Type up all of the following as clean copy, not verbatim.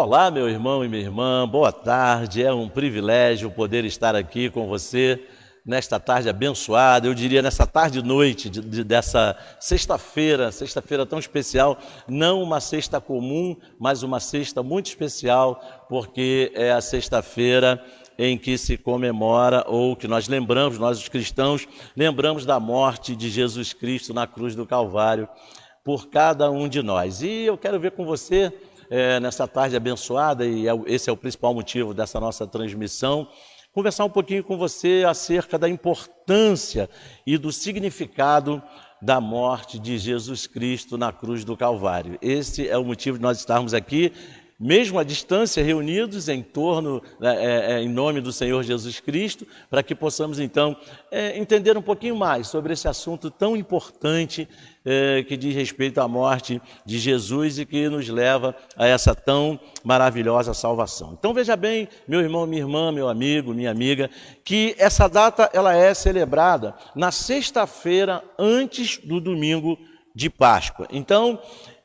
Olá, meu irmão e minha irmã, boa tarde. É um privilégio poder estar aqui com você nesta tarde abençoada, eu diria nessa tarde e noite dessa sexta-feira tão especial, não uma sexta comum, mas uma sexta muito especial, porque é a sexta-feira em que se comemora, ou que nós lembramos, nós os cristãos, lembramos da morte de Jesus Cristo na cruz do Calvário por cada um de nós. E eu quero ver com você, nessa tarde abençoada, e esse é o principal motivo dessa nossa transmissão, conversar um pouquinho com você acerca da importância e do significado da morte de Jesus Cristo na cruz do Calvário. Esse é o motivo de nós estarmos aqui, mesmo à distância, reunidos em torno, em nome do Senhor Jesus Cristo, para que possamos então entender um pouquinho mais sobre esse assunto tão importante que diz respeito à morte de Jesus e que nos leva a essa tão maravilhosa salvação. Então veja bem, meu irmão, minha irmã, meu amigo, minha amiga, que essa data ela é celebrada na sexta-feira antes do domingo de Páscoa. Então,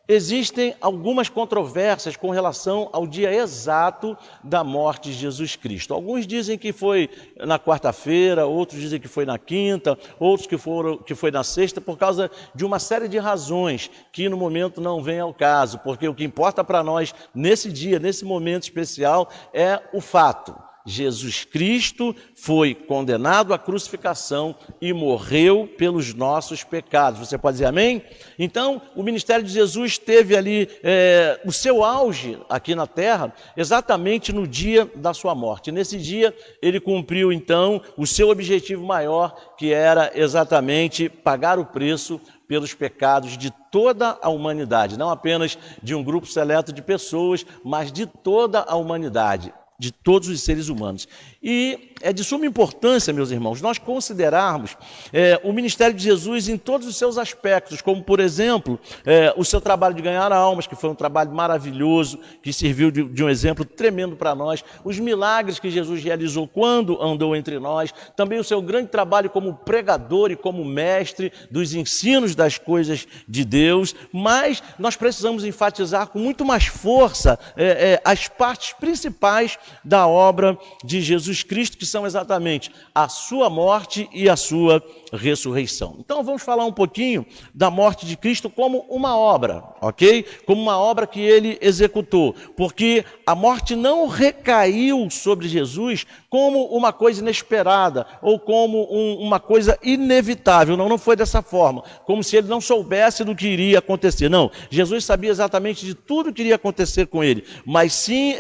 existem algumas controvérsias com relação ao dia exato da morte de Jesus Cristo. Alguns dizem que foi na quarta-feira, outros dizem que foi na quinta, outros que foi na sexta, por causa de uma série de razões que no momento não vem ao caso, porque o que importa para nós nesse dia, nesse momento especial, é o fato. Jesus Cristo foi condenado à crucificação e morreu pelos nossos pecados. Você pode dizer amém? Então, o ministério de Jesus teve ali o seu auge aqui na terra, exatamente no dia da sua morte. Nesse dia, ele cumpriu, então, o seu objetivo maior, que era exatamente pagar o preço pelos pecados de toda a humanidade, não apenas de um grupo seleto de pessoas, mas de toda a humanidade, de todos os seres humanos. E é de suma importância, meus irmãos, nós considerarmos o ministério de Jesus em todos os seus aspectos, como, por exemplo, o seu trabalho de ganhar almas, que foi um trabalho maravilhoso, que serviu de um exemplo tremendo para nós, os milagres que Jesus realizou quando andou entre nós, também o seu grande trabalho como pregador e como mestre dos ensinos das coisas de Deus, mas nós precisamos enfatizar com muito mais força as partes principais da obra de Jesus Cristo, que são exatamente a sua morte e a sua ressurreição. Então vamos falar um pouquinho da morte de Cristo como uma obra, ok? Como uma obra que ele executou, porque a morte não recaiu sobre Jesus como uma coisa inesperada ou como uma coisa inevitável, não foi dessa forma, como se ele não soubesse do que iria acontecer, não. Jesus sabia exatamente de tudo que iria acontecer com ele, mas sim,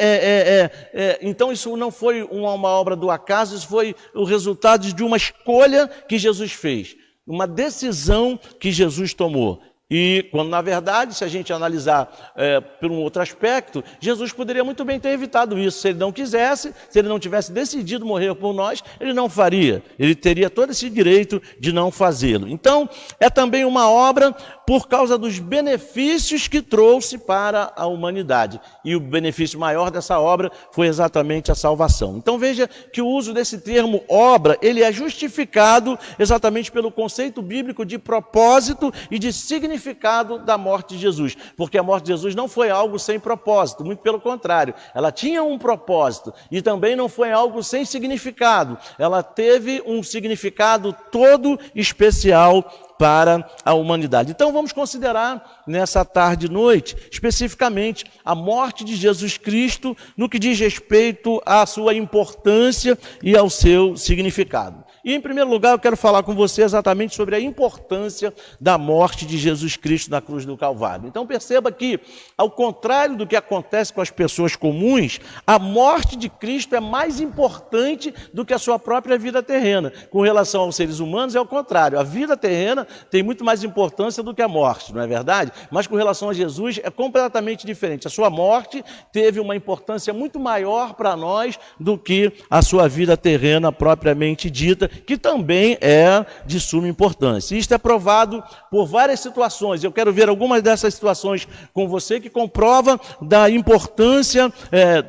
então isso não foi uma obra do acaso, isso foi o resultado de uma escolha que Jesus fez, uma decisão que Jesus tomou. E quando, na verdade, se a gente analisar por um outro aspecto, Jesus poderia muito bem ter evitado isso. Se ele não quisesse, se ele não tivesse decidido morrer por nós, ele não faria. Ele teria todo esse direito de não fazê-lo. Então, é também uma obra por causa dos benefícios que trouxe para a humanidade. E o benefício maior dessa obra foi exatamente a salvação. Então veja que o uso desse termo obra, ele é justificado exatamente pelo conceito bíblico de propósito e de significado da morte de Jesus. Porque a morte de Jesus não foi algo sem propósito, muito pelo contrário. Ela tinha um propósito e também não foi algo sem significado. Ela teve um significado todo especial para a humanidade. Então vamos considerar nessa tarde e noite, especificamente, a morte de Jesus Cristo no que diz respeito à sua importância e ao seu significado. E em primeiro lugar eu quero falar com você exatamente sobre a importância da morte de Jesus Cristo na cruz do Calvário. Então perceba que, ao contrário do que acontece com as pessoas comuns, a morte de Cristo é mais importante do que a sua própria vida terrena. Com relação aos seres humanos é o contrário, a vida terrena tem muito mais importância do que a morte, não é verdade? Mas com relação a Jesus é completamente diferente. A sua morte teve uma importância muito maior para nós do que a sua vida terrena propriamente dita, que também é de suma importância. Isto é provado por várias situações. Eu quero ver algumas dessas situações com você que comprova da importância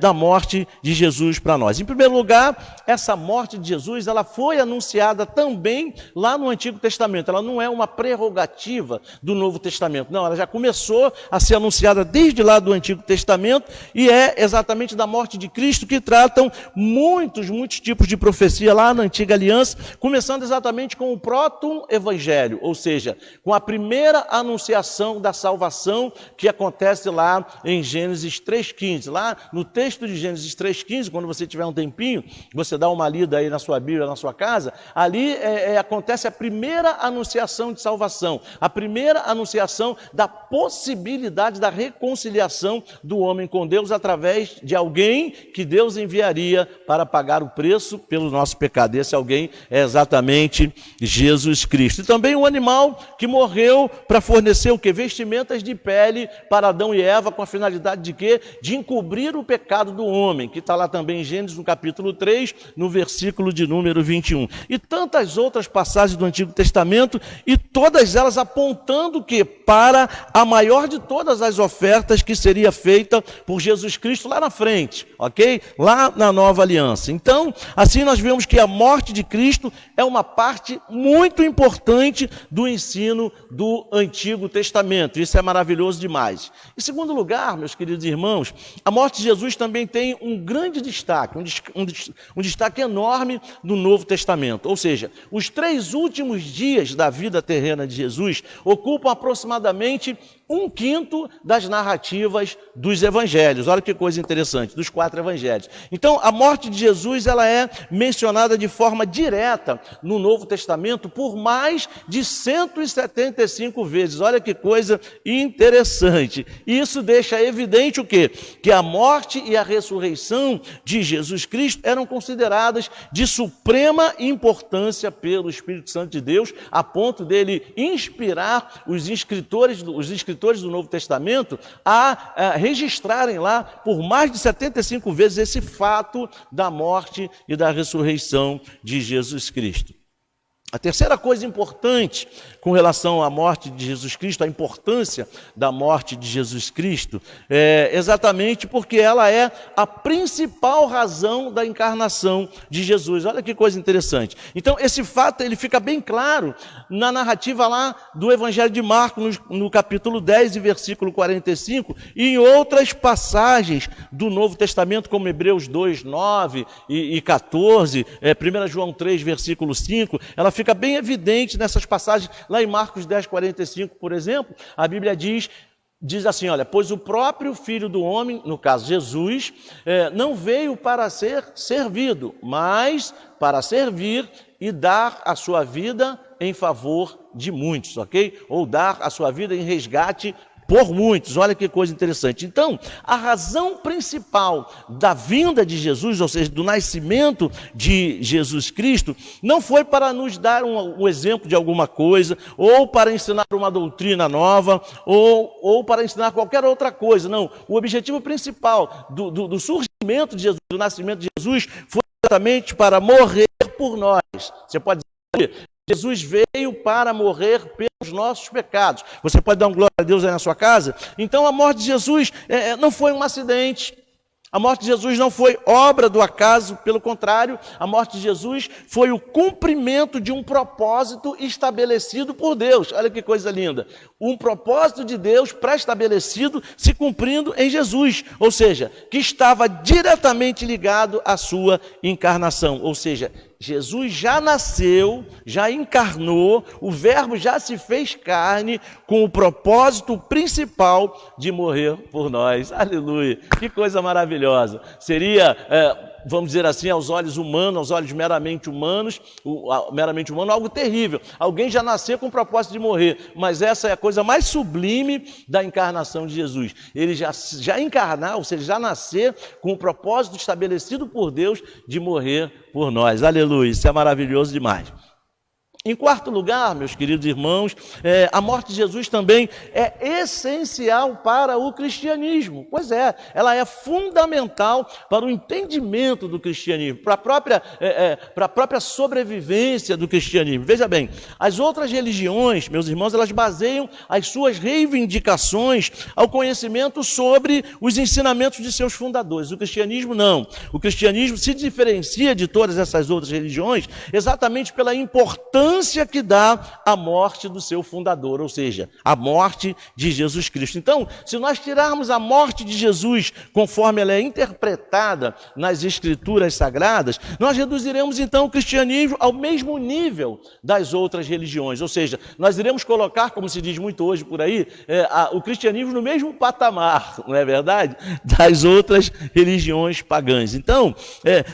da morte de Jesus para nós. Em primeiro lugar, essa morte de Jesus, ela foi anunciada também lá no Antigo Testamento. Ela não é uma prerrogativa do Novo Testamento. Não, ela já começou a ser anunciada desde lá do Antigo Testamento e é exatamente da morte de Cristo que tratam muitos tipos de profecia lá na Antiga Aliança, começando exatamente com o proto-evangelho, ou seja, com a primeira anunciação da salvação que acontece lá em Gênesis 3,15. Lá no texto de Gênesis 3,15, quando você tiver um tempinho, você dá uma lida aí na sua Bíblia, na sua casa, ali acontece a primeira anunciação de salvação, a primeira anunciação da possibilidade da reconciliação do homem com Deus através de alguém que Deus enviaria para pagar o preço pelo nosso pecado. Esse alguém é exatamente Jesus Cristo. E também um animal que morreu para fornecer o quê? Vestimentas de pele para Adão e Eva, com a finalidade de quê? De encobrir o pecado do homem, que está lá também em Gênesis, no capítulo 3, no versículo de número 21. E tantas outras passagens do Antigo Testamento, e todas elas apontando que para a maior de todas as ofertas que seria feita por Jesus Cristo lá na frente, ok? Lá na Nova Aliança. Então, assim nós vemos que a morte de Cristo é uma parte muito importante do ensino do Antigo Testamento. Isso é maravilhoso demais. Em segundo lugar, meus queridos irmãos, a morte de Jesus também tem um grande destaque, um destaque enorme no Novo Testamento. Ou seja, os 3 últimos dias da vida terrena de Jesus ocupam aproximadamente 1/5 das narrativas dos evangelhos. Olha que coisa interessante, dos 4 evangelhos. Então, a morte de Jesus, ela é mencionada de forma direta no Novo Testamento por mais de 175 vezes. Olha que coisa interessante. Isso deixa evidente o quê? Que a morte e a ressurreição de Jesus Cristo eram consideradas de suprema importância pelo Espírito Santo de Deus, a ponto dele inspirar os escritores do Novo Testamento a registrarem lá por mais de 75 vezes esse fato da morte e da ressurreição de Jesus Cristo. A terceira coisa importante com relação à morte de Jesus Cristo, a importância da morte de Jesus Cristo, é exatamente porque ela é a principal razão da encarnação de Jesus. Olha que coisa interessante. Então, esse fato ele fica bem claro na narrativa lá do Evangelho de Marcos, no capítulo 10 e versículo 45, e em outras passagens do Novo Testamento, como Hebreus 2, 9 e 14, 1 João 3, versículo 5, ela fica bem evidente nessas passagens. Lá em Marcos 10, 45, por exemplo, a Bíblia diz assim, olha, pois o próprio Filho do Homem, no caso Jesus, não veio para ser servido, mas para servir e dar a sua vida em favor de muitos, ok? Ou dar a sua vida em resgate por muitos. Olha que coisa interessante. Então, a razão principal da vinda de Jesus, ou seja, do nascimento de Jesus Cristo, não foi para nos dar um exemplo de alguma coisa, ou para ensinar uma doutrina nova, ou para ensinar qualquer outra coisa. Não, o objetivo principal do surgimento de Jesus, do nascimento de Jesus, foi exatamente para morrer por nós. Você pode dizer, Jesus veio para morrer pelos nossos pecados. Você pode dar um glória a Deus aí na sua casa? Então a morte de Jesus não foi um acidente. A morte de Jesus não foi obra do acaso, pelo contrário, a morte de Jesus foi o cumprimento de um propósito estabelecido por Deus. Olha que coisa linda. Um propósito de Deus pré-estabelecido se cumprindo em Jesus, ou seja, que estava diretamente ligado à sua encarnação, ou seja, Jesus já nasceu, já encarnou, o Verbo já se fez carne com o propósito principal de morrer por nós. Aleluia! Que coisa maravilhosa! Seria, vamos dizer assim, aos olhos humanos, aos olhos meramente humanos, algo terrível. Alguém já nasceu com o propósito de morrer, mas essa é a coisa mais sublime da encarnação de Jesus. Ele já encarnar, ou seja, já nascer com o propósito estabelecido por Deus de morrer por nós. Aleluia, isso é maravilhoso demais. Em quarto lugar, meus queridos irmãos, a morte de Jesus também é essencial para o cristianismo. Pois é, ela é fundamental para o entendimento do cristianismo, para a própria sobrevivência do cristianismo. Veja bem, as outras religiões, meus irmãos, elas baseiam as suas reivindicações ao conhecimento sobre os ensinamentos de seus fundadores. O cristianismo não. O cristianismo se diferencia de todas essas outras religiões exatamente pela importância que dá a morte do seu fundador, ou seja, a morte de Jesus Cristo. Então, se nós tirarmos a morte de Jesus conforme ela é interpretada nas Escrituras Sagradas, nós reduziremos então o cristianismo ao mesmo nível das outras religiões, ou seja, nós iremos colocar, como se diz muito hoje por aí, o cristianismo no mesmo patamar, não é verdade? Das outras religiões pagãs. Então,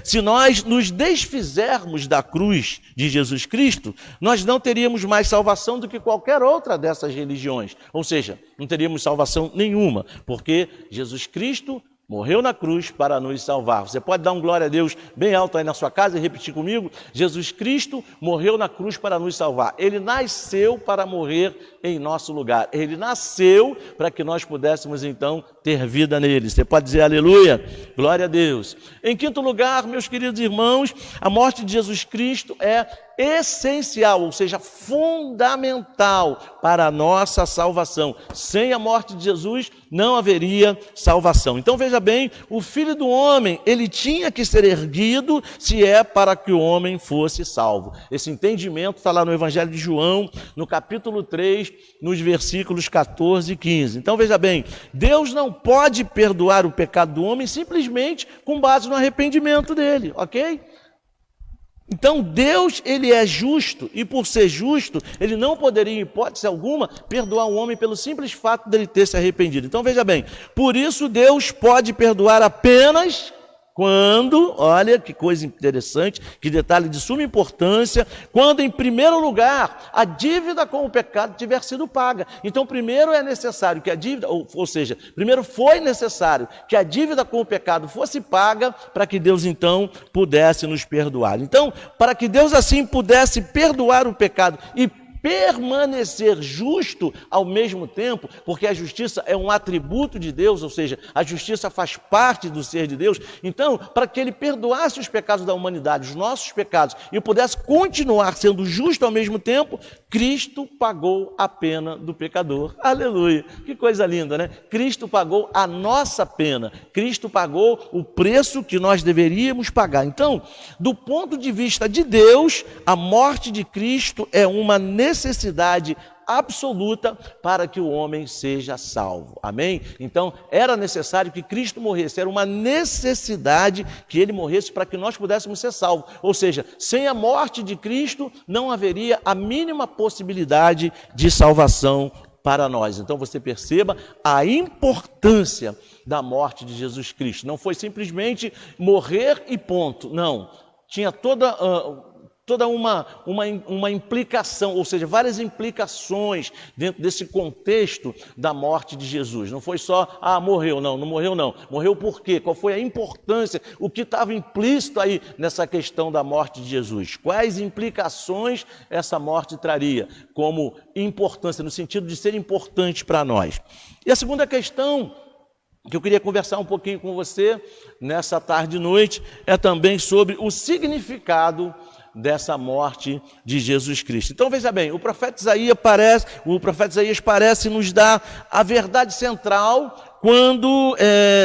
se nós nos desfizermos da cruz de Jesus Cristo, nós não teríamos mais salvação do que qualquer outra dessas religiões. Ou seja, não teríamos salvação nenhuma, porque Jesus Cristo morreu na cruz para nos salvar. Você pode dar um glória a Deus bem alto aí na sua casa e repetir comigo? Jesus Cristo morreu na cruz para nos salvar. Ele nasceu para morrer em nosso lugar. Ele nasceu para que nós pudéssemos então ter vida nele. Você pode dizer aleluia? Glória a Deus. Em quinto lugar, meus queridos irmãos, a morte de Jesus Cristo é essencial, ou seja, fundamental para a nossa salvação. Sem a morte de Jesus não haveria salvação. Então veja bem, o Filho do Homem, ele tinha que ser erguido se é para que o homem fosse salvo. Esse entendimento está lá no Evangelho de João, no capítulo 3, nos versículos 14 e 15. Então veja bem, Deus não pode perdoar o pecado do homem simplesmente com base no arrependimento dele, ok? Então Deus, ele é justo, e por ser justo, ele não poderia, em hipótese alguma, perdoar o homem pelo simples fato dele ter se arrependido. Então veja bem, por isso Deus pode perdoar apenas quando, olha que coisa interessante, que detalhe de suma importância, quando em primeiro lugar a dívida com o pecado tiver sido paga. Então primeiro é necessário que a dívida, ou seja, primeiro foi necessário que a dívida com o pecado fosse paga para que Deus então pudesse nos perdoar. Então, para que Deus assim pudesse perdoar o pecado e permanecer justo ao mesmo tempo, porque a justiça é um atributo de Deus, ou seja, a justiça faz parte do ser de Deus. Então, para que ele perdoasse os pecados da humanidade, os nossos pecados, e pudesse continuar sendo justo ao mesmo tempo, Cristo pagou a pena do pecador. Aleluia! Que coisa linda, né? Cristo pagou a nossa pena, Cristo pagou o preço que nós deveríamos pagar. Então, do ponto de vista de Deus, a morte de Cristo é uma necessidade absoluta para que o homem seja salvo. Amém? Então, era necessário que Cristo morresse, era uma necessidade que ele morresse para que nós pudéssemos ser salvos. Ou seja, sem a morte de Cristo, não haveria a mínima possibilidade de salvação para nós. Então, você perceba a importância da morte de Jesus Cristo. Não foi simplesmente morrer e ponto. Não. Tinha toda uma implicação, ou seja, várias implicações dentro desse contexto da morte de Jesus. Não foi só, morreu, não morreu não. Morreu por quê? Qual foi a importância? O que estava implícito aí nessa questão da morte de Jesus? Quais implicações essa morte traria como importância, no sentido de ser importante para nós? E a segunda questão que eu queria conversar um pouquinho com você nessa tarde e noite é também sobre o significado dessa morte de Jesus Cristo. Então veja bem, o profeta Isaías parece nos dar a verdade central quando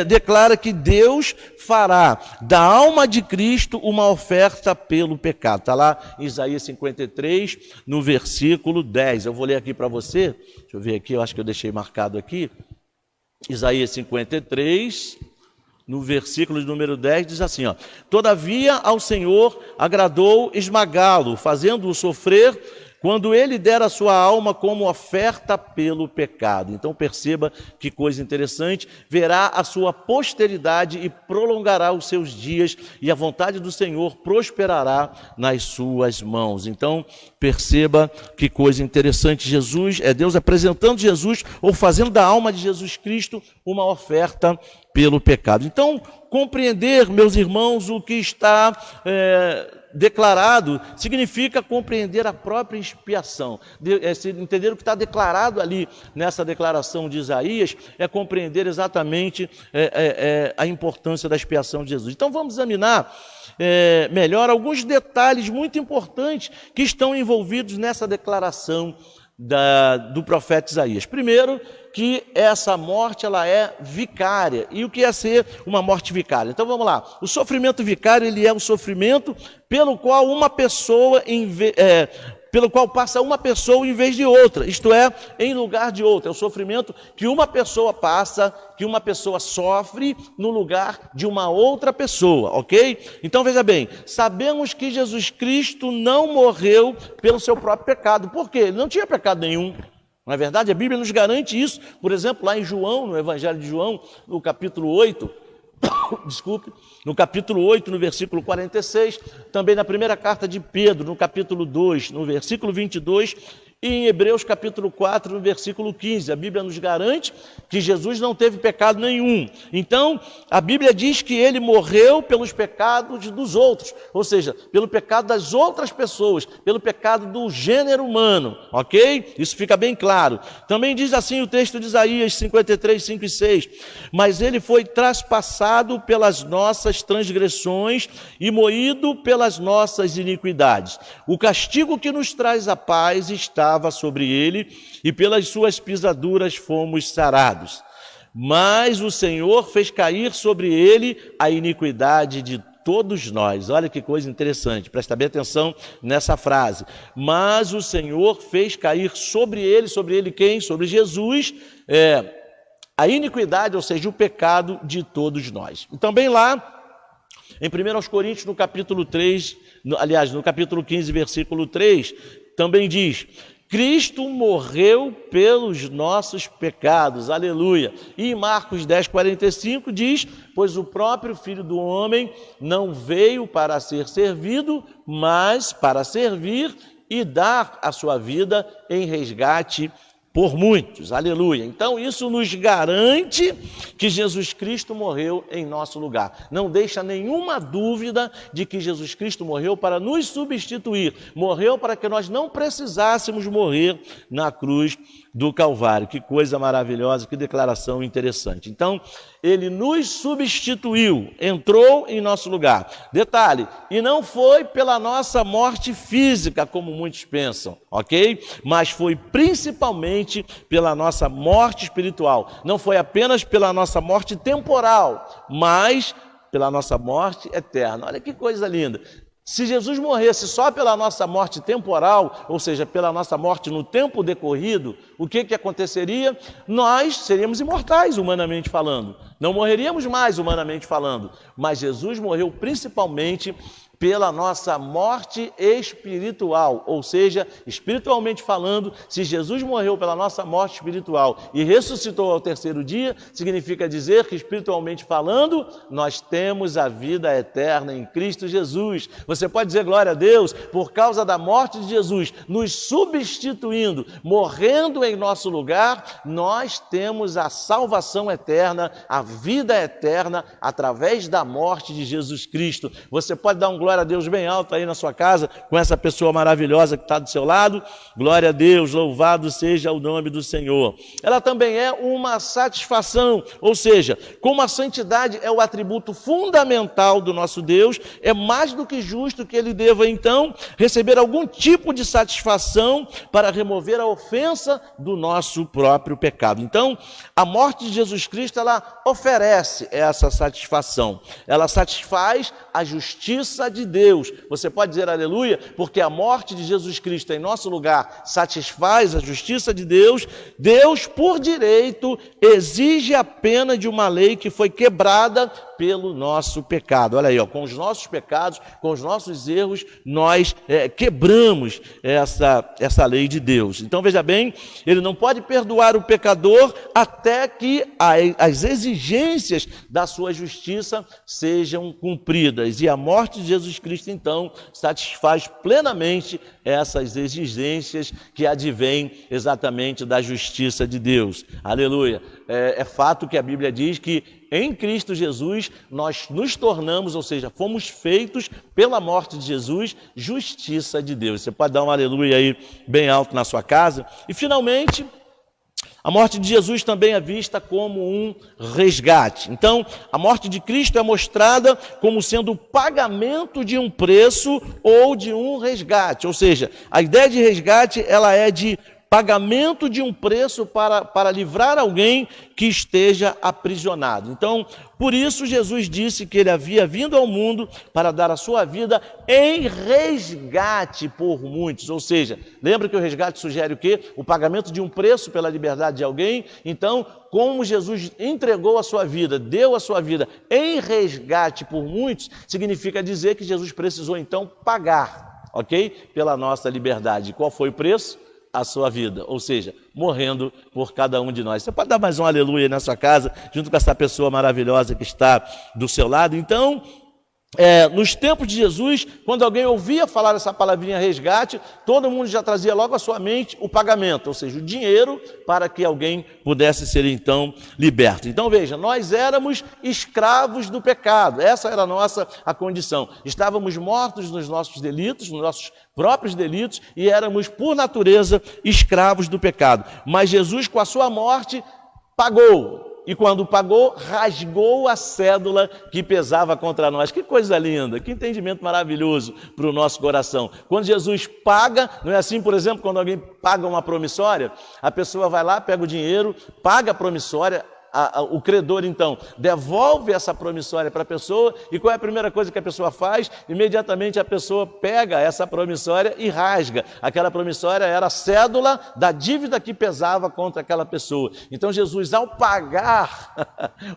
declara que Deus fará da alma de Cristo uma oferta pelo pecado. Está lá em Isaías 53, no versículo 10. Eu vou ler aqui para você, deixa eu ver aqui, eu acho que eu deixei marcado aqui. Isaías 53, no versículo de número 10, diz assim, ó: todavia ao Senhor agradou esmagá-lo, fazendo-o sofrer, quando ele der a sua alma como oferta pelo pecado. Então perceba que coisa interessante, verá a sua posteridade e prolongará os seus dias, e a vontade do Senhor prosperará nas suas mãos. Então perceba que coisa interessante, Deus apresentando Jesus, ou fazendo da alma de Jesus Cristo uma oferta pelo pecado. Então, compreender, meus irmãos, o que está declarado significa compreender a própria expiação. Entender o que está declarado ali nessa declaração de Isaías é compreender exatamente a importância da expiação de Jesus. Então, vamos examinar melhor alguns detalhes muito importantes que estão envolvidos nessa declaração do profeta Isaías. Primeiro, que essa morte ela é vicária. E o que é ser uma morte vicária? Então vamos lá. O sofrimento vicário ele é o sofrimento pelo qual uma pessoa pelo qual passa uma pessoa em vez de outra, isto é, em lugar de outra. É o sofrimento que uma pessoa passa, que uma pessoa sofre no lugar de uma outra pessoa, ok? Então veja bem, sabemos que Jesus Cristo não morreu pelo seu próprio pecado. Por quê? Ele não tinha pecado nenhum. Não é verdade? A Bíblia nos garante isso. Por exemplo, lá em João, no Evangelho de João, no capítulo 8, no capítulo 8, no versículo 46, também na primeira carta de Pedro, no capítulo 2, no versículo 22, e em Hebreus capítulo 4, no versículo 15, a Bíblia nos garante que Jesus não teve pecado nenhum. Então, a Bíblia diz que ele morreu pelos pecados dos outros, ou seja, pelo pecado das outras pessoas, pelo pecado do gênero humano, ok? Isso fica bem claro. Também diz assim o texto de Isaías 53, 5 e 6, mas ele foi traspassado pelas nossas transgressões e moído pelas nossas iniquidades. O castigo que nos traz a paz estava sobre ele, e pelas suas pisaduras fomos sarados. Mas o Senhor fez cair sobre ele a iniquidade de todos nós. Olha que coisa interessante, presta bem atenção nessa frase. Mas o Senhor fez cair sobre ele quem? Sobre Jesus, a iniquidade, ou seja, o pecado de todos nós. E também lá, em 1 Coríntios, no capítulo 3, no capítulo 15, versículo 3, também diz: Cristo morreu pelos nossos pecados, aleluia. E em Marcos 10, 45 diz: pois o próprio Filho do Homem não veio para ser servido, mas para servir e dar a sua vida em resgate por muitos, aleluia. Então isso nos garante que Jesus Cristo morreu em nosso lugar. Não deixa nenhuma dúvida de que Jesus Cristo morreu para nos substituir, morreu para que nós não precisássemos morrer na cruz do Calvário. Que coisa maravilhosa, que declaração interessante. Então, ele nos substituiu, entrou em nosso lugar. Detalhe, e não foi pela nossa morte física, como muitos pensam, ok? Mas foi principalmente pela nossa morte espiritual. Não foi apenas pela nossa morte temporal, mas pela nossa morte eterna. Olha que coisa linda. Se Jesus morresse só pela nossa morte temporal, ou seja, pela nossa morte no tempo decorrido, o que aconteceria? Nós seríamos imortais, humanamente falando. Não morreríamos mais, humanamente falando. Mas Jesus morreu principalmente pela nossa morte espiritual, ou seja, espiritualmente falando, se Jesus morreu pela nossa morte espiritual e ressuscitou ao terceiro dia, significa dizer que espiritualmente falando, nós temos a vida eterna em Cristo Jesus. Você pode dizer glória a Deus, por causa da morte de Jesus, nos substituindo, morrendo em nosso lugar, nós temos a salvação eterna, a vida eterna, através da morte de Jesus Cristo. Você pode dar um glória a Deus bem alto aí na sua casa, com essa pessoa maravilhosa que está do seu lado. Glória a Deus, louvado seja o nome do Senhor. Ela também é uma satisfação, ou seja, como a santidade é o atributo fundamental do nosso Deus, é mais do que justo que ele deva então receber algum tipo de satisfação para remover a ofensa do nosso próprio pecado. Então, a morte de Jesus Cristo, ela oferece essa satisfação. Ela satisfaz a justiça de Deus. Você pode dizer aleluia, porque a morte de Jesus Cristo em nosso lugar satisfaz a justiça de Deus. Deus, por direito, exige a pena de uma lei que foi quebrada pelo nosso pecado. Olha aí, ó, com os nossos pecados, com os nossos erros, nós quebramos essa lei de Deus. Então veja bem, ele não pode perdoar o pecador até que as exigências da sua justiça sejam cumpridas. E a morte de Jesus Jesus Cristo, então, satisfaz plenamente essas exigências que advêm exatamente da justiça de Deus. Aleluia! É fato que a Bíblia diz que em Cristo Jesus nós nos tornamos, ou seja, fomos feitos pela morte de Jesus, justiça de Deus. Você pode dar um aleluia aí bem alto na sua casa. E finalmente, a morte de Jesus também é vista como um resgate. Então, a morte de Cristo é mostrada como sendo o pagamento de um preço ou de um resgate. Ou seja, a ideia de resgate, ela é de pagamento de um preço para livrar alguém que esteja aprisionado. Então, por isso Jesus disse que ele havia vindo ao mundo para dar a sua vida em resgate por muitos. Ou seja, lembra que o resgate sugere o quê? O pagamento de um preço pela liberdade de alguém. Então, como Jesus entregou a sua vida, deu a sua vida em resgate por muitos, significa dizer que Jesus precisou então pagar, ok? Pela nossa liberdade. Qual foi o preço? A sua vida, ou seja, morrendo por cada um de nós. Você pode dar mais um aleluia na sua casa, junto com essa pessoa maravilhosa que está do seu lado. Então, nos tempos de Jesus, quando alguém ouvia falar essa palavrinha resgate, todo mundo já trazia logo à sua mente o pagamento, ou seja, o dinheiro para que alguém pudesse ser então liberto. Então veja, nós éramos escravos do pecado, essa era a condição. Estávamos mortos nos nossos delitos, nos nossos próprios delitos, e éramos por natureza escravos do pecado. Mas Jesus, com a sua morte, pagou. E quando pagou, rasgou a cédula que pesava contra nós. Que coisa linda, que entendimento maravilhoso para o nosso coração. Quando Jesus paga, não é assim, por exemplo, quando alguém paga uma promissória, a pessoa vai lá, pega o dinheiro, paga a promissória, o credor, então, devolve essa promissória para a pessoa, e qual é a primeira coisa que a pessoa faz? Imediatamente a pessoa pega essa promissória e rasga. Aquela promissória era a cédula da dívida que pesava contra aquela pessoa. Então Jesus, ao pagar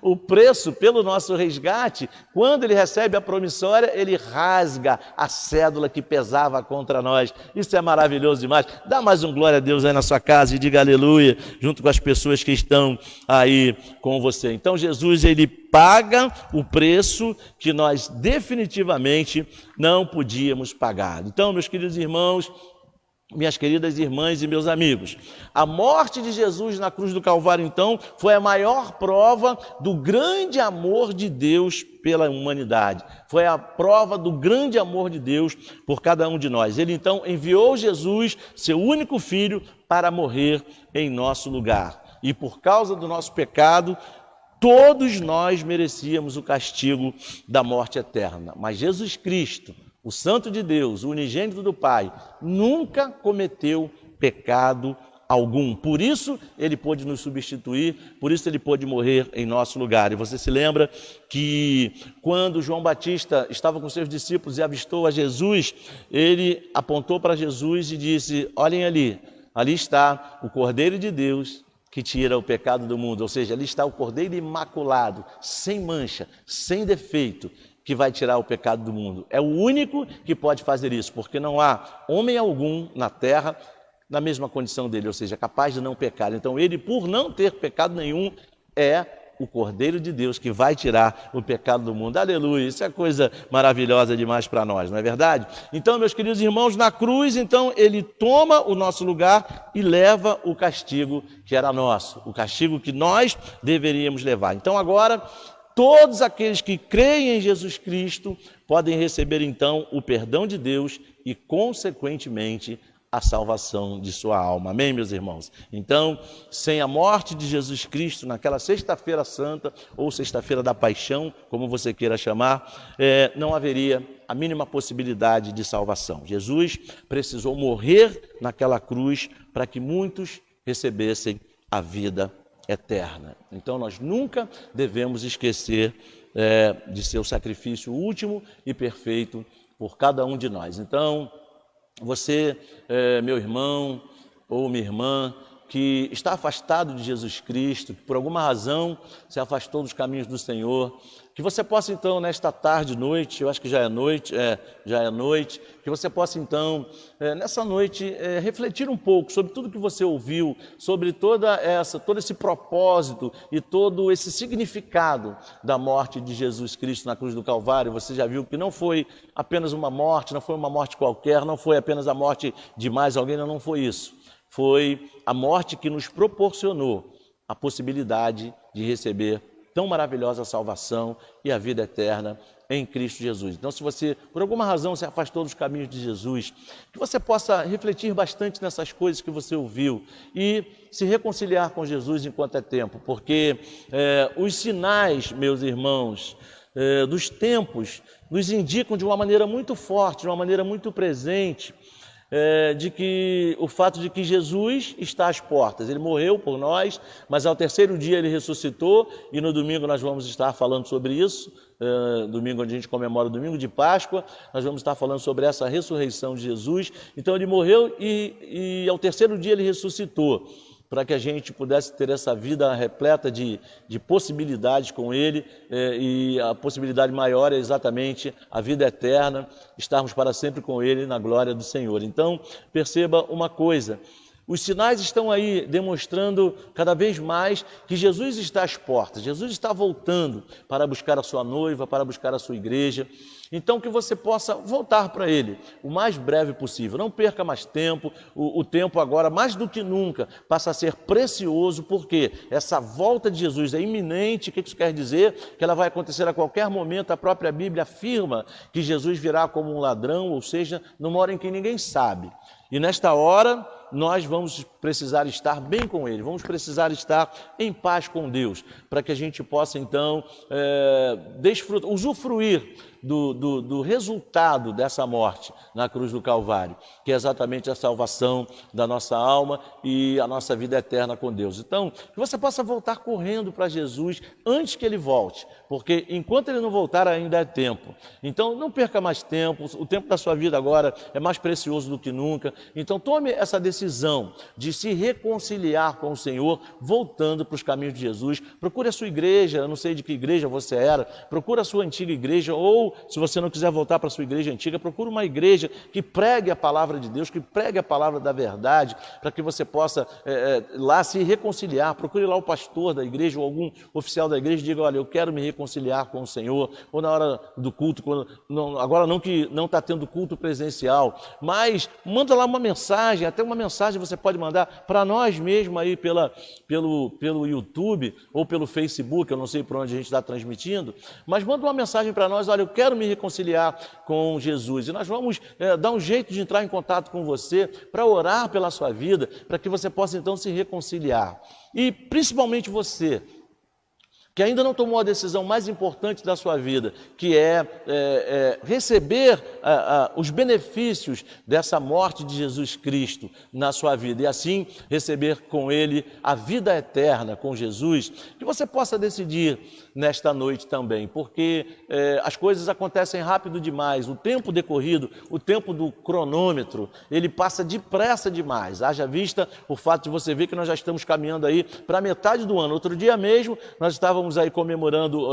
o preço pelo nosso resgate, quando ele recebe a promissória, ele rasga a cédula que pesava contra nós. Isso é maravilhoso demais. Dá mais um glória a Deus aí na sua casa e diga aleluia, junto com as pessoas que estão aí com você. Então Jesus, ele paga o preço que nós definitivamente não podíamos pagar. Então, meus queridos irmãos, minhas queridas irmãs e meus amigos, a morte de Jesus na cruz do Calvário, então, foi a maior prova do grande amor de Deus pela humanidade. Foi a prova do grande amor de Deus por cada um de nós. Ele, então, enviou Jesus, seu único filho, para morrer em nosso lugar. E por causa do nosso pecado, todos nós merecíamos o castigo da morte eterna. Mas Jesus Cristo, o Santo de Deus, o unigênito do Pai, nunca cometeu pecado algum. Por isso, ele pôde nos substituir, por isso ele pôde morrer em nosso lugar. E você se lembra que quando João Batista estava com seus discípulos e avistou a Jesus, ele apontou para Jesus e disse: olhem ali está o Cordeiro de Deus que tira o pecado do mundo, ou seja, ali está o Cordeiro imaculado, sem mancha, sem defeito, que vai tirar o pecado do mundo. É o único que pode fazer isso, porque não há homem algum na terra na mesma condição dele, ou seja, capaz de não pecar. Então ele, por não ter pecado nenhum, é o Cordeiro de Deus que vai tirar o pecado do mundo. Aleluia, isso é coisa maravilhosa demais para nós, não é verdade? Então, meus queridos irmãos, na cruz, então, ele toma o nosso lugar e leva o castigo que era nosso, o castigo que nós deveríamos levar. Então, agora, todos aqueles que creem em Jesus Cristo podem receber, então, o perdão de Deus e, consequentemente, a salvação de sua alma. Amém, meus irmãos? Então, sem a morte de Jesus Cristo, naquela sexta-feira santa, ou sexta-feira da paixão, como você queira chamar, não haveria a mínima possibilidade de salvação. Jesus precisou morrer naquela cruz para que muitos recebessem a vida eterna. Então, nós nunca devemos esquecer de seu sacrifício último e perfeito por cada um de nós. Então, você, meu irmão ou minha irmã, que está afastado de Jesus Cristo, que por alguma razão se afastou dos caminhos do Senhor, que você possa então nesta tarde, noite, eu acho que já é noite, que você possa então nessa noite refletir um pouco sobre tudo que você ouviu, sobre todo esse propósito e todo esse significado da morte de Jesus Cristo na cruz do Calvário. Você já viu que não foi apenas uma morte, não foi uma morte qualquer, não foi apenas a morte de mais alguém, não foi isso. Foi a morte que nos proporcionou a possibilidade de receber tão maravilhosa salvação e a vida eterna em Cristo Jesus. Então, se você, por alguma razão, se afastou dos caminhos de Jesus, que você possa refletir bastante nessas coisas que você ouviu e se reconciliar com Jesus enquanto é tempo, porque os sinais, meus irmãos, dos tempos, nos indicam de uma maneira muito forte, de uma maneira muito presente, de que o fato de que Jesus está às portas, ele morreu por nós, mas ao terceiro dia ele ressuscitou, e no domingo nós vamos estar falando sobre isso, domingo onde a gente comemora o domingo de Páscoa, nós vamos estar falando sobre essa ressurreição de Jesus. Então ele morreu e ao terceiro dia ele ressuscitou, para que a gente pudesse ter essa vida repleta de possibilidades com Ele, e a possibilidade maior é exatamente a vida eterna, estarmos para sempre com Ele na glória do Senhor. Então, perceba uma coisa, os sinais estão aí demonstrando cada vez mais que Jesus está às portas, Jesus está voltando para buscar a sua noiva, para buscar a sua igreja. Então que você possa voltar para Ele o mais breve possível, não perca mais tempo, o tempo agora mais do que nunca passa a ser precioso, porque essa volta de Jesus é iminente. O que isso quer dizer? Que ela vai acontecer a qualquer momento. A própria Bíblia afirma que Jesus virá como um ladrão, ou seja, numa hora em que ninguém sabe. E nesta hora nós vamos precisar estar bem com Ele, vamos precisar estar em paz com Deus, para que a gente possa então usufruir do resultado dessa morte na cruz do Calvário, que é exatamente a salvação da nossa alma e a nossa vida eterna com Deus. Então, que você possa voltar correndo para Jesus antes que Ele volte, porque enquanto Ele não voltar ainda é tempo. Então, não perca mais tempo, o tempo da sua vida agora é mais precioso do que nunca. Então, tome essa decisão de se reconciliar com o Senhor, voltando para os caminhos de Jesus. Procure a sua igreja, eu não sei de que igreja você era, procure a sua antiga igreja, ou se você não quiser voltar para a sua igreja antiga, procure uma igreja que pregue a palavra de Deus, que pregue a palavra da verdade, para que você possa lá se reconciliar. Procure lá o pastor da igreja ou algum oficial da igreja e diga: olha, eu quero me reconciliar com o Senhor, ou na hora do culto, agora não que não está tendo culto presencial, mas manda lá uma mensagem, até uma mensagem você pode mandar para nós mesmos aí pelo YouTube ou pelo Facebook, eu não sei por onde a gente está transmitindo, mas manda uma mensagem para nós: olha, eu quero me reconciliar com Jesus, e nós vamos dar um jeito de entrar em contato com você para orar pela sua vida, para que você possa então se reconciliar. E principalmente você que ainda não tomou a decisão mais importante da sua vida, que é receber os benefícios dessa morte de Jesus Cristo na sua vida, e assim receber com Ele a vida eterna com Jesus, que você possa decidir nesta noite também, porque as coisas acontecem rápido demais, o tempo decorrido, o tempo do cronômetro, ele passa depressa demais. Haja vista o fato de você ver que nós já estamos caminhando aí para metade do ano. Outro dia mesmo nós estávamos aí comemorando,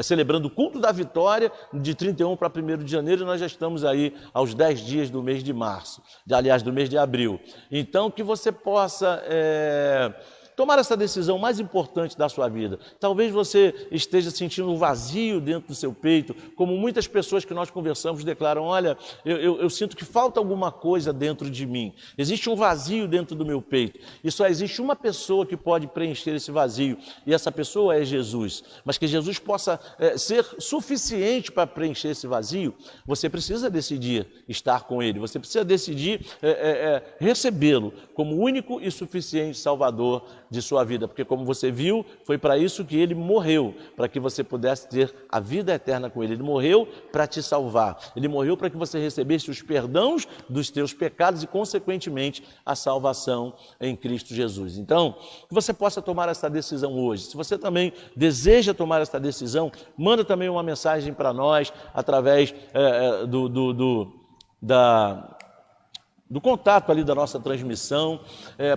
celebrando o culto da vitória de 31 para 1º de janeiro, e nós já estamos aí aos 10 dias do mês de março, aliás, do mês de abril. Então, que você possa tomar essa decisão mais importante da sua vida. Talvez você esteja sentindo um vazio dentro do seu peito, como muitas pessoas que nós conversamos declaram: olha, eu sinto que falta alguma coisa dentro de mim, existe um vazio dentro do meu peito, e só existe uma pessoa que pode preencher esse vazio, e essa pessoa é Jesus. Mas que Jesus possa ser suficiente para preencher esse vazio, você precisa decidir estar com Ele, você precisa decidir recebê-lo como único e suficiente Salvador de sua vida, porque, como você viu, foi para isso que Ele morreu, para que você pudesse ter a vida eterna com Ele. Ele morreu para te salvar, Ele morreu para que você recebesse os perdões dos teus pecados e, consequentemente, a salvação em Cristo Jesus. Então, que você possa tomar essa decisão hoje. Se você também deseja tomar essa decisão, manda também uma mensagem para nós através do contato ali da nossa transmissão,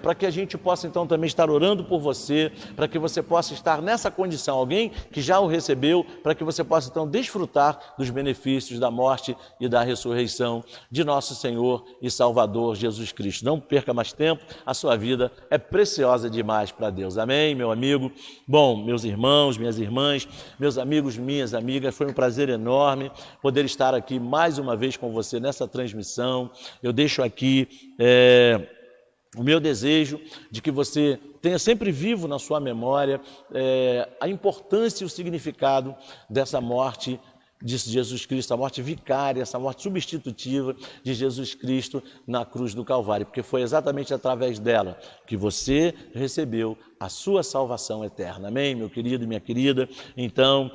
para que a gente possa então também estar orando por você, para que você possa estar nessa condição, alguém que já o recebeu, para que você possa então desfrutar dos benefícios da morte e da ressurreição de nosso Senhor e Salvador Jesus Cristo. Não perca mais tempo, a sua vida é preciosa demais para Deus. Amém, meu amigo? Bom, meus irmãos, minhas irmãs, meus amigos, minhas amigas, foi um prazer enorme poder estar aqui mais uma vez com você nessa transmissão. Eu deixo aqui o meu desejo de que você tenha sempre vivo na sua memória a importância e o significado dessa morte de Jesus Cristo, a morte vicária, essa morte substitutiva de Jesus Cristo na cruz do Calvário, porque foi exatamente através dela que você recebeu a sua salvação eterna. Amém, meu querido e minha querida? Então,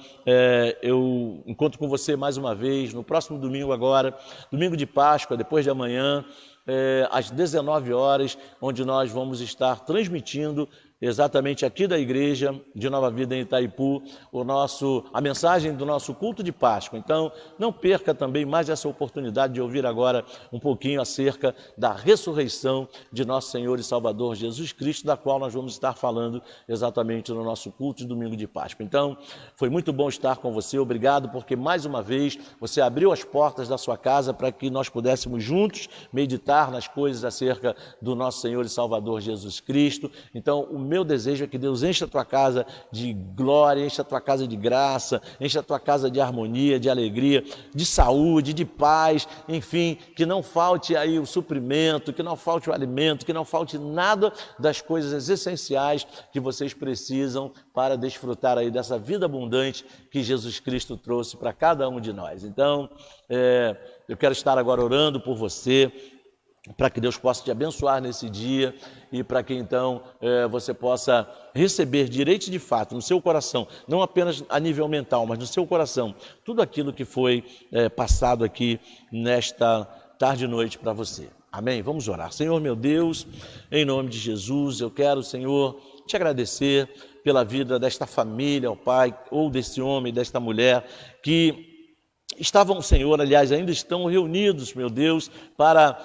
eu encontro com você mais uma vez no próximo domingo agora, domingo de Páscoa, depois de amanhã, às 19 horas, onde nós vamos estar transmitindo exatamente aqui da igreja de Nova Vida em Itaipu, a mensagem do nosso culto de Páscoa. Então, não perca também mais essa oportunidade de ouvir agora um pouquinho acerca da ressurreição de nosso Senhor e Salvador Jesus Cristo, da qual nós vamos estar falando exatamente no nosso culto de domingo de Páscoa. Então, foi muito bom estar com você, obrigado, porque mais uma vez você abriu as portas da sua casa para que nós pudéssemos juntos meditar nas coisas acerca do nosso Senhor e Salvador Jesus Cristo. Então, o meu desejo é que Deus encha a tua casa de glória, encha a tua casa de graça, encha a tua casa de harmonia, de alegria, de saúde, de paz, enfim, que não falte aí o suprimento, que não falte o alimento, que não falte nada das coisas essenciais que vocês precisam para desfrutar aí dessa vida abundante que Jesus Cristo trouxe para cada um de nós. Então, eu quero estar agora orando por você, para que Deus possa te abençoar nesse dia e para que então você possa receber direito e de fato no seu coração, não apenas a nível mental, mas no seu coração, tudo aquilo que foi passado aqui nesta tarde e noite para você. Amém? Vamos orar. Senhor meu Deus, em nome de Jesus, eu quero, Senhor, te agradecer pela vida desta família, ó Pai, ou desse homem, desta mulher, que estavam, Senhor, aliás, ainda estão reunidos, meu Deus, para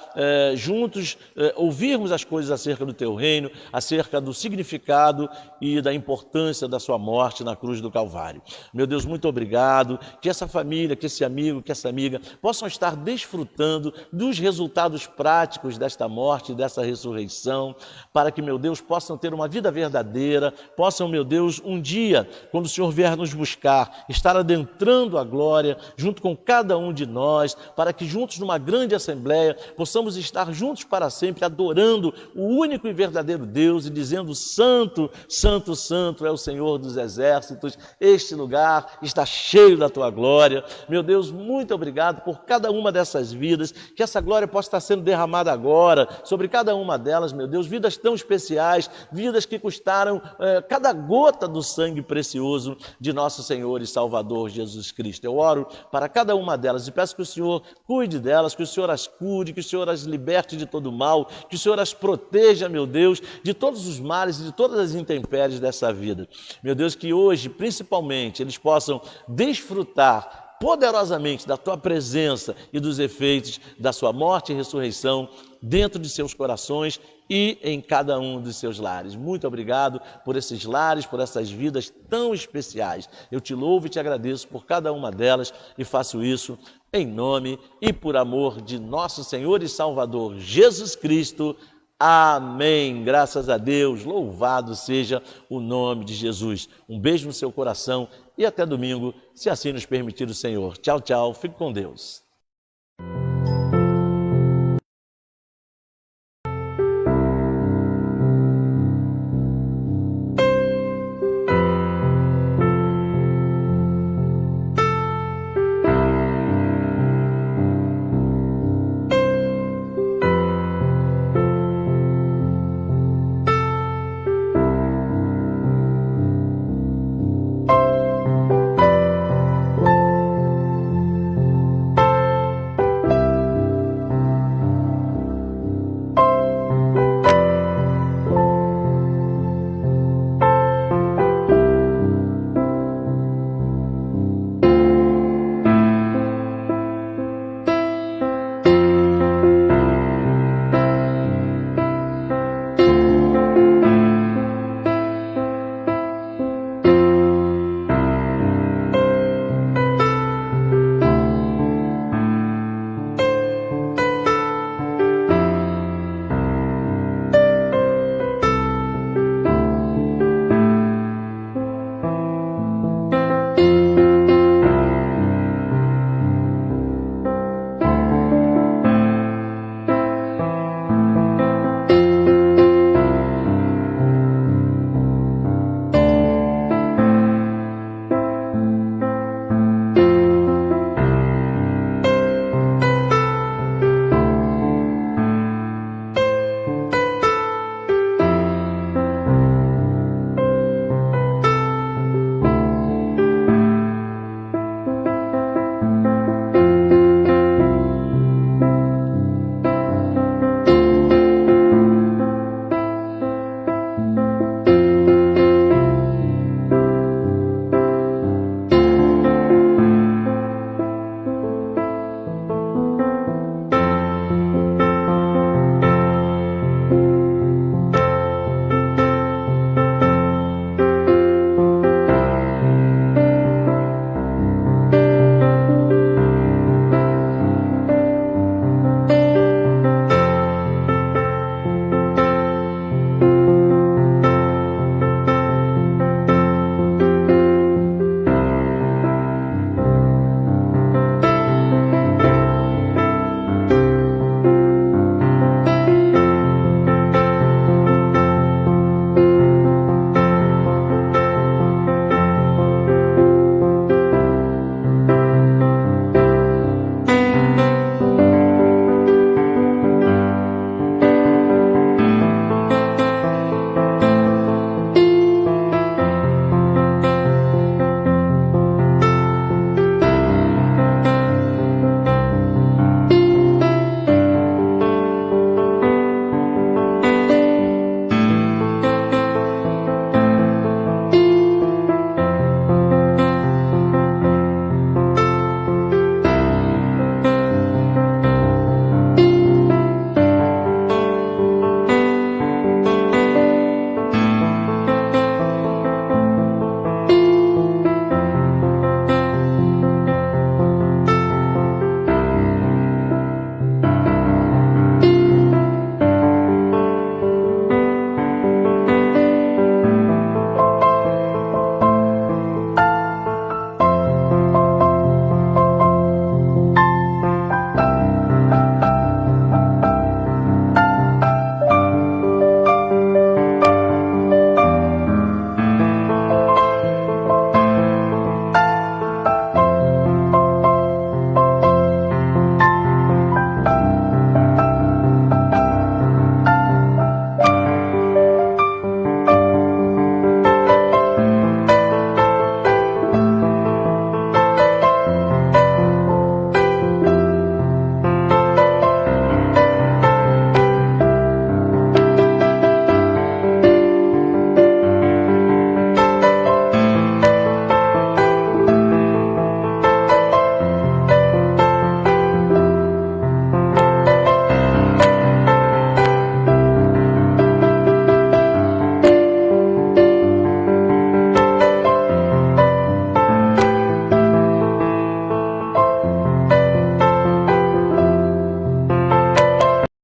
juntos ouvirmos as coisas acerca do Teu reino, acerca do significado e da importância da Sua morte na cruz do Calvário. Meu Deus, muito obrigado, que essa família, que esse amigo, que essa amiga possam estar desfrutando dos resultados práticos desta morte, dessa ressurreição, para que, meu Deus, possam ter uma vida verdadeira, possam, meu Deus, um dia, quando o Senhor vier nos buscar, estar adentrando a glória, junto com cada um de nós, para que juntos numa grande assembleia possamos estar juntos para sempre, adorando o único e verdadeiro Deus e dizendo: Santo, Santo, Santo é o Senhor dos exércitos, este lugar está cheio da Tua glória. Meu Deus, muito obrigado por cada uma dessas vidas, que essa glória possa estar sendo derramada agora sobre cada uma delas, meu Deus, vidas tão especiais, vidas que custaram cada gota do sangue precioso de nosso Senhor e Salvador Jesus Cristo. Eu oro para cada uma delas e peço que o Senhor cuide delas, que o Senhor as cuide, que o Senhor as liberte de todo mal, que o Senhor as proteja, meu Deus, de todos os males e de todas as intempéries dessa vida. Meu Deus, que hoje, principalmente, eles possam desfrutar poderosamente da Tua presença e dos efeitos da Sua morte e ressurreição dentro de seus corações e em cada um dos seus lares. Muito obrigado por esses lares, por essas vidas tão especiais. Eu te louvo e te agradeço por cada uma delas e faço isso em nome e por amor de nosso Senhor e Salvador Jesus Cristo. Amém. Graças a Deus. Louvado seja o nome de Jesus. Um beijo no seu coração e até domingo, se assim nos permitir o Senhor. Tchau, tchau. Fique com Deus.